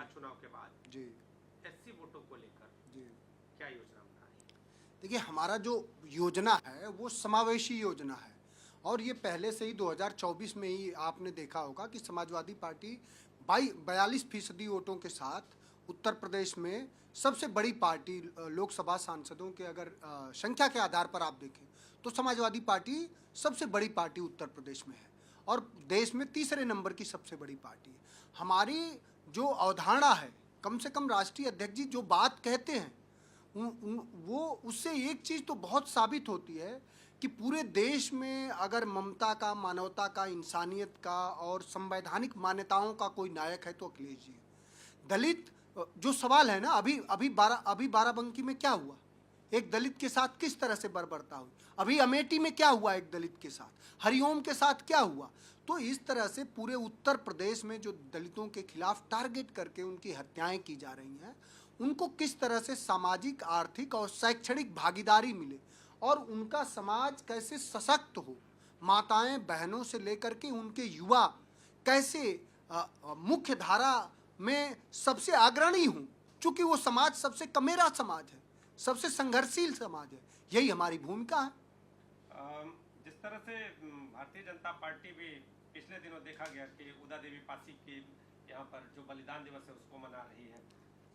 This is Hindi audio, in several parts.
चुनाव के बाद जी एससी वोटों को लेकर जी क्या योजना बना रही है? देखिए, हमारा जो योजना है वो समावेशी योजना है और ये पहले से ही 2024 में ही आपने देखा होगा कि समाजवादी पार्टी 42% वोटों के साथ उत्तर प्रदेश में सबसे बड़ी पार्टी, लोकसभा सांसदों के अगर संख्या के आधार पर आप देखें तो समाजवादी पार्टी सबसे बड़ी पार्टी उत्तर प्रदेश में है और देश में तीसरे नंबर की सबसे बड़ी पार्टी है। हमारी जो अवधारणा है, कम से कम राष्ट्रीय अध्यक्ष जी जो बात कहते हैं वो उससे एक चीज़ तो बहुत साबित होती है कि पूरे देश में अगर ममता का, मानवता का, इंसानियत का और संवैधानिक मान्यताओं का कोई नायक है तो अखिलेश जी। दलित जो सवाल है ना, अभी बाराबंकी में क्या हुआ, एक दलित के साथ किस तरह से बर्बरता हुई, अभी अमेठी में क्या हुआ एक दलित के साथ, हरिओम के साथ क्या हुआ। तो इस तरह से पूरे उत्तर प्रदेश में जो दलितों के खिलाफ टारगेट करके उनकी हत्याएं की जा रही हैं, उनको किस तरह से सामाजिक, आर्थिक और शैक्षणिक भागीदारी मिले और उनका समाज कैसे सशक्त हो, माताएं बहनों से लेकर के उनके युवा कैसे मुख्य धारा में सबसे अग्रणी हों, चूँकि वो समाज सबसे कमेरा समाज है, सबसे संघर्षशील समाज है। यही हमारी भूमिका है। जिस तरह से भारतीय जनता पार्टी भी पिछले दिनों देखा गया कि उदा देवी पासी के यहाँ पर जो बलिदान दिवस है उसको मना रही है,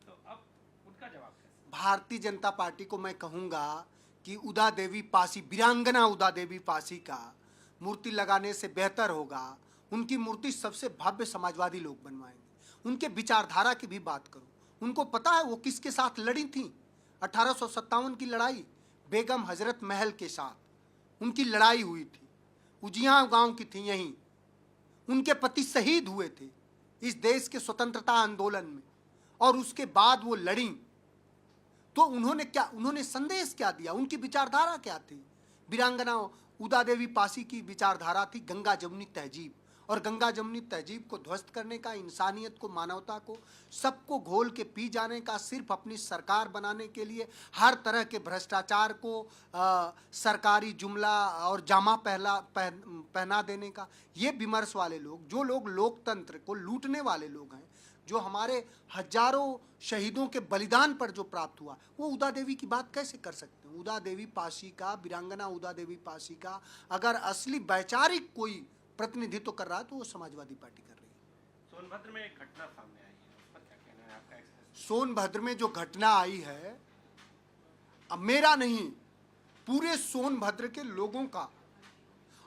तो अब उनका जवाब कैसे? भारतीय जनता पार्टी को मैं कहूँगा कि उदा देवी पासी, वीरांगना उदा देवी पासी का मूर्ति लगाने से बेहतर होगा उनकी मूर्ति सबसे भव्य समाजवादी लोग बनवाएंगे। उनके विचारधारा की भी बात करो, उनको पता है वो किसके साथ लड़ी थी। 1857 की लड़ाई बेगम हजरत महल के साथ उनकी लड़ाई हुई थी, उजियां गांव की थी, यहीं उनके पति शहीद हुए थे इस देश के स्वतंत्रता आंदोलन में और उसके बाद वो लड़ी। तो उन्होंने संदेश क्या दिया, उनकी विचारधारा क्या थी। वीरांगना उदा देवी पासी की विचारधारा थी गंगा जमुनी तहजीब, और गंगा जमुनी तहजीब को ध्वस्त करने का, इंसानियत को, मानवता को, सबको घोल के पी जाने का, सिर्फ अपनी सरकार बनाने के लिए हर तरह के भ्रष्टाचार को सरकारी जुमला और जामा पहना देने का। ये विमर्श वाले लोग, जो लोग लोकतंत्र को लूटने वाले लोग हैं, जो हमारे हजारों शहीदों के बलिदान पर जो प्राप्त हुआ, वो उदा देवी की बात कैसे कर सकते हैं। उदा देवी पासी का, वीरांगना उदा देवी पासी का अगर असली वैचारिक कोई प्रतिनिधित्व कर रहा है तो वो समाजवादी पार्टी कर रही है। सोनभद्र में एक घटना सामने आई है, उस पर क्या कहना है आपका? सोनभद्र में जो घटना आई है, अब मेरा नहीं, पूरे सोनभद्र के लोगों का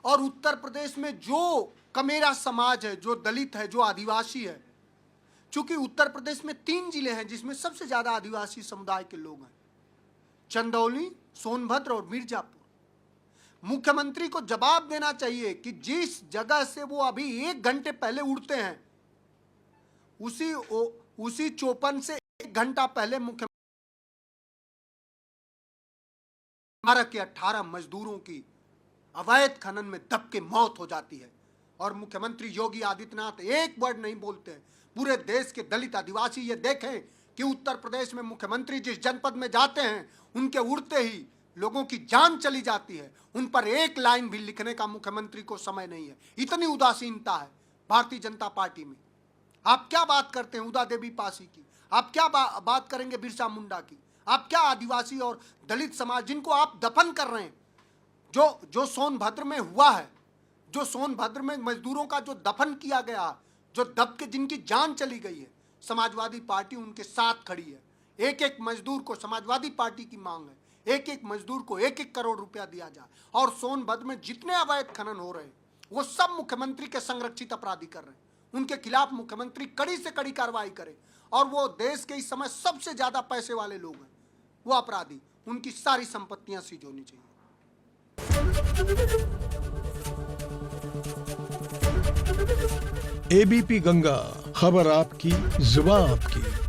और उत्तर प्रदेश में जो कमेरा समाज है, जो दलित है, जो आदिवासी है, चूंकि उत्तर प्रदेश में 3 जिले हैं जिसमें सबसे ज्यादा आदिवासी समुदाय के लोग हैं, चंदौली, सोनभद्र और मिर्जापुर। मुख्यमंत्री को जवाब देना चाहिए कि जिस जगह से वो अभी 1 घंटे पहले उड़ते हैं, उसी चौपन से 1 घंटा पहले मुख्यमंत्री 18 मजदूरों की अवैध खनन में दब के मौत हो जाती है और मुख्यमंत्री योगी आदित्यनाथ एक वर्ड नहीं बोलते हैं। पूरे देश के दलित आदिवासी ये देखें कि उत्तर प्रदेश में मुख्यमंत्री जिस जनपद में जाते हैं, उनके उड़ते ही लोगों की जान चली जाती है, उन पर एक लाइन भी लिखने का मुख्यमंत्री को समय नहीं है। इतनी उदासीनता है भारतीय जनता पार्टी में। आप क्या बात करते हैं उदा देवी पासी की, आप क्या बात करेंगे बिरसा मुंडा की, आप क्या आदिवासी और दलित समाज जिनको आप दफन कर रहे हैं, जो सोनभद्र में हुआ है, जो सोनभद्र में मजदूरों का जो दफन किया गया, जो दब के जिनकी जान चली गई है, समाजवादी पार्टी उनके साथ खड़ी है। एक एक मजदूर को, समाजवादी पार्टी की मांग है, एक एक मजदूर को 1-1 करोड़ रुपया दिया जाए। और सोनभद्र में जितने अवैध खनन हो रहे हैं वो सब मुख्यमंत्री के संरक्षित अपराधी कर रहे हैं। उनके खिलाफ मुख्यमंत्री कड़ी से कड़ी कार्रवाई करे और वो देश के इस समय सबसे ज्यादा पैसे वाले लोग हैं, वो अपराधी, उनकी सारी संपत्तियां सीज होनी चाहिए। एबीपी गंगा, खबर आपकी, जुबान आपकी।